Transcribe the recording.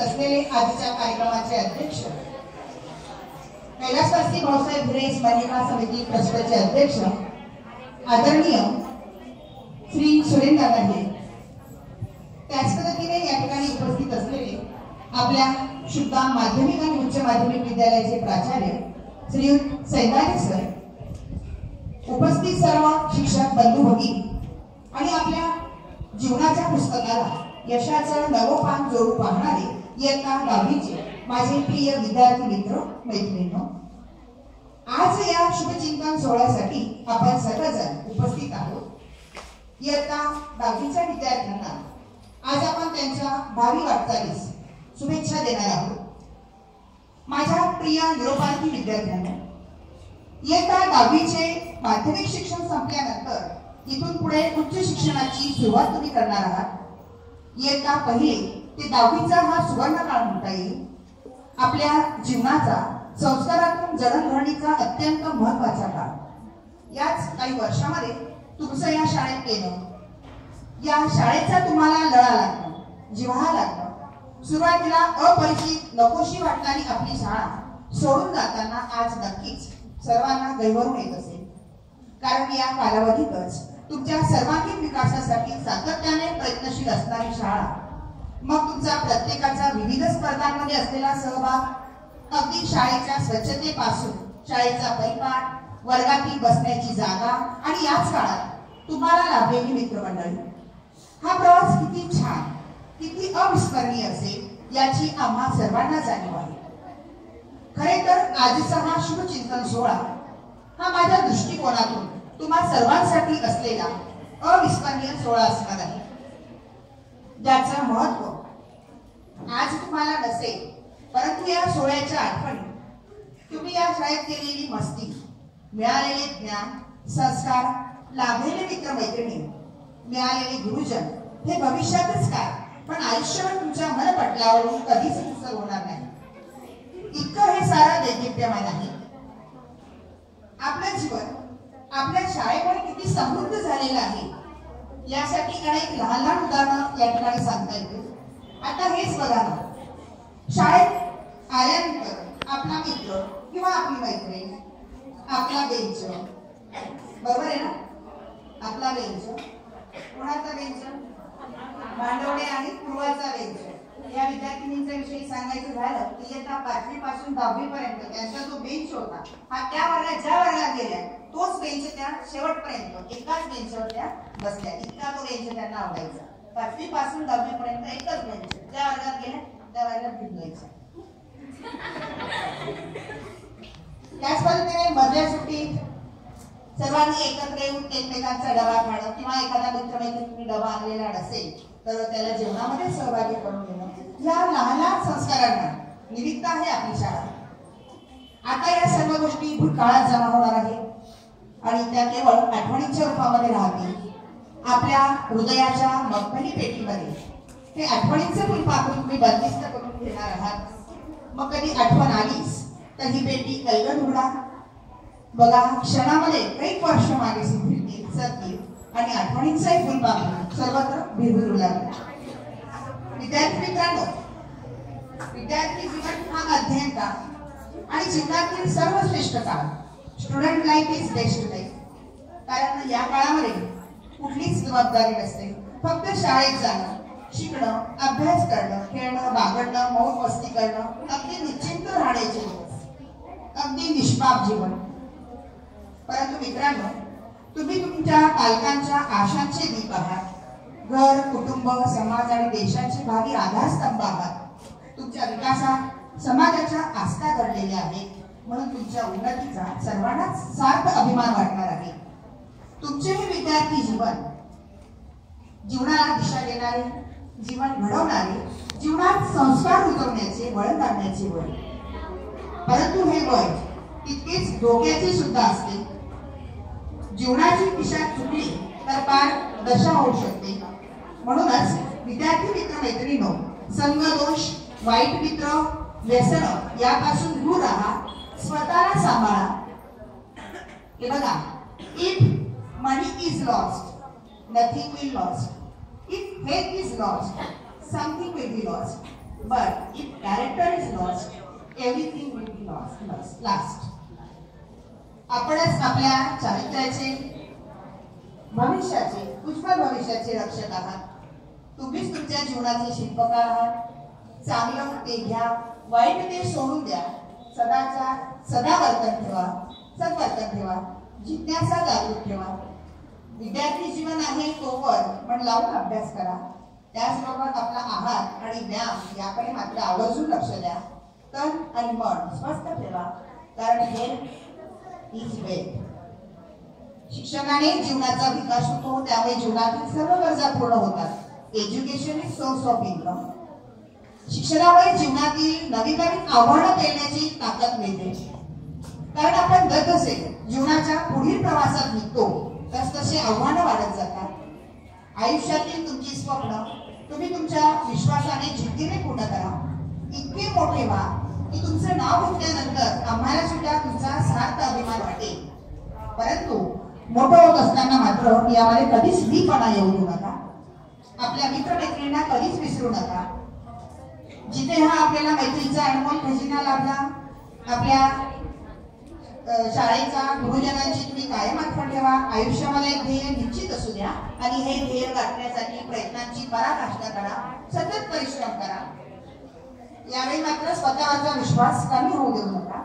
असलेले आजच्या कार्यक्रमाचे अध्यक्ष कैलासवासी भाऊसाहेब भिरे स्मरणिका समिती ट्रस्टचे अध्यक्ष आदरणीय श्री सुरेंद्र गांधी, त्याच पद्धतीने या ठिकाणी उपस्थित असलेले आपल्या शुद्धा माध्यमिक आणि उच्च माध्यमिक विद्यालयाचे प्राचार्य श्रीयुत सैदारी सर, उपस्थित सर्व शिक्षक बंधू भगिनी आणि आपल्या जीवनाच्या पुस्तकाला यशाचं नवं पान जोडू पाहणारे इयत्ता 10वीचे माझे प्रिय विद्यार्थी मित्र मैत्रिणींनो, आज या शुभचिंतन सोहळ्यासाठी आपण सर्वजण उपस्थित आहोत. इयत्ता 10वीच्या विद्यार्थ्यांना आज आपण त्यांच्या भावी वाटचालीस शुभेच्छा देणार आहोत. माझ्या प्रिय निरोपार्थी विद्यार्थ्यांना, इयत्ता 10वीचे माध्यमिक शिक्षण संपल्यानंतर इथून पुढे उच्च शिक्षणाची सुरुवात तुम्ही करणार आहात. इयत्ता 1 ते 10वीचा हा सुवर्ण काळ म्हणता येईल. आपल्या जीवनाचा संस्कारातून जडणघडणीचा अत्यंत महत्वाचा काळ. याच काही वर्षामध्ये तुमचं या शाळेत येणं, या शाळेचा तुम्हाला लळा लागणं, जिव्हाळा लागणं, सुरुवातीला अपरिचित नकोशी वाटणारी आपली शाळा सोडून जाताना आज नक्कीच सर्वांना गैरवरून येत असेल. कारण या कालावधीतच तुमच्या सर्वांगीण विकासासाठी सातत्याने प्रयत्नशील असणारी शाळा, मग तुमचा प्रत्येकाचा विविध स्पर्धांमध्ये असलेला सहभाग, अगदी शाळेच्या स्वच्छतेपासून शाळेचा परिपाठ, वर्गातील बसण्याची जागा आणि याच काळात तुम्हाला लाभलेली मित्रमंडळी, हा प्रवास किती छान, किती अविस्मरणीय असेल याची आम्हा सर्वांना जाणीव आहे. खरे तर आजचा हा शुभचिंतन सोहळा हा माझ्या दृष्टिकोनातून तुम्हा सर्वांसाठी असलेला अविस्मरणीय सोहळा असणार आहे, ज्याचं महत्व आज तुम्हाला नसेल, परंतु या सोहळ्याच्या आठवणी, तुम्ही या शाळेत केलेली मस्ती, मिळालेले ज्ञान, संस्कार, लाभलेले मित्रमैत्रिणी, मिळालेले गुरुजन, हे भविष्यातच काय पण आयुष्यभर तुमच्या मनपटलावरून कधीच विसर होणार नाही. इतकं हे सारं दैदिप्यमान आहे. आपलं जीवन आपल्या शाळेमुळे किती समृद्ध झालेलं आहे यासाठी अनेक लहान लहान उदाहरणं या ठिकाणी सांगता येतील. आता हेच बघा ना, शाळेत आल्यानंतर आपला मित्र किंवा आपली मैत्रीण, आपला बेंच, बरोबर आहे ना, आपला बेंच, कोणाचा बेंच, भांडवडे आणि पूर्वाचा बेंच. या विद्यार्थिनींच्या विषयी सांगायचं झालं की इयत्ता 5वी पासून 10वी पर्यंत त्यांचा जो बेंच होता, हा त्या वर्गात ज्या वर्गात गेल्या तोच बेंच त्या शेवटपर्यंत एकाच बेंचवर त्या बसल्या. इतका तो बेंच त्यांना आवडायचा. 5वी पासून 10वी पर्यंत एकच बेंच, ज्या वर्गात गेल्या त्या वर्गात भिडलायचा. त्याच पद्धतीने मधल्या सुट्टीत सर्वांनी एकत्र येऊन एकमेकांचा डबा खाणं किंवा एखादा मित्रमैत्रिणी डबा आणलेला नसेल तर त्याला जेवणामध्ये सहभागी करून घेणं, या लहान लहान संस्कारांना निमित्त आहे आपली शाळा. आता या सर्व गोष्टी भूतकाळात जमा होणार आहेत आणि त्या केवळ आठवणींच्या रूपामध्ये राहतील. आपल्या हृदयाच्या मखमली पेटीमध्ये हे आठवणींचे फुलपाखरू तुम्ही बंदिस्त करून घेणार आहात. मग कधी आठवण आलीच तर ही पेटी कलगल उघडा. बघा, क्षणामध्ये एक वर्ष मागे फिरतील, सरतील आणि आठवणींचाही फुलपाखरू सर्वत्र भिरभिरू लागला. विद्यार्थी मित्रांनो, विद्यार्थी जीवन हा अध्ययन काळ आणि जीवनातील सर्वश्रेष्ठ काळ. Student life is best life. कारण या काळामध्ये कुठलीच जबाबदारी नसते. फक्त शाळेत जाणं, शिकणं, अभ्यास करणं, खेळणं, बागडणं, मौज मस्ती करणं, अगदी निश्चिंत राहण्याचे दिवस, अगदी निष्पाप जीवन. परंतु मित्रांनो, तुम्ही तुमच्या पालकांच्या आशांचे दीप आहात. घर, कुटुंब, समाज आणि देशाचे भावी आधारस्तंभ आहात. तुमच्या विकासात समाजाच्या आस्था घडलेल्या आहेत, म्हणून तुमच्या उन्नतीचा सर्वांनाच सार्थ अभिमान वाटणार आहे. तुमचे हे विद्यार्थी जीवन जीवनाला दिशा देणारे, जीवन घडवणारे, जीवनात संस्कार रुजवण्याचे, वळण काढण्याचे वय. परंतु हे वय तितकेच धोक्याचे सुद्धा असते. जीवनाची दिशा चुकली तर पार दशा होऊ शकते. म्हणूनच विद्यार्थी मित्रमैत्रिणींनो, संगदोष, वाईट मित्र, व्यसन यापासून दूर राहा. स्वतःला सांभाळा. हे बघा, if money is lost, nothing will lost. If health is lost, something will be lost. But if character is lost, everything will be lost. आपणच आपल्या चारित्र्याचे, भविष्याचे, उज्ज्वल भविष्याचे रक्षक आहात. तुम्हीच तुमच्या जीवनाचे शिल्पकार आहात. चांगलं ते घ्या, वाईट ते सोडून द्या. सदा वर्तन ठेवा, सद्वर्तन ठेवा, जिज्ञासा जागृत ठेवा. विद्यार्थी जीवन आहे तोवर पण लावून अभ्यास करा. त्याचबरोबर आपला आहार आणि व्यायाम याकडे मात्र आवर्जून लक्ष द्या. तन आणि मन स्वस्थ ठेवा, कारण हेल्थ इज वेल्थ. शिक्षणाने जीवनाचा विकास होतो, त्यामुळे जीवनातील सर्व गरजा पूर्ण होतात. Education is source of income. शिक्षणामुळे जीवनातील नवीन आव्हानं पेलण्याची ताकद मिळते. कारण आपण जसे जीवनाच्या पुढील प्रवासात निघतो तसतसे आव्हानं वाढत जातात. आयुष्यातील तुमची स्वप्न तुम्ही तुमच्या विश्वासाने जिद्दीने पूर्ण करा. इतके मोठे व्हा की तुमचं नाव घेतल्यानंतर आम्हाला सुद्धा तुमचा सार्थ अभिमान वाटेल. परंतु मोठं होत असताना मात्र यामध्ये कधीच मीपणा येऊ देऊ नका. आपल्या मित्रमैत्रिणींना कधीच विसरू नका. जिथे हा आपल्याला मैत्रीचा अनमोल खजिना लाभला, आपल्या शाळेचा, गुरुजनांची तुम्ही कायम आठवण ठेवा. आयुष्यामध्ये एक ध्येय निश्चित असू द्या आणि हे ध्येय गाठण्यासाठी प्रयत्नांची पराकाष्ठा करा, सतत परिश्रम करा. यावेळी मात्र स्वतःचा विश्वास कमी होऊ देऊ नका.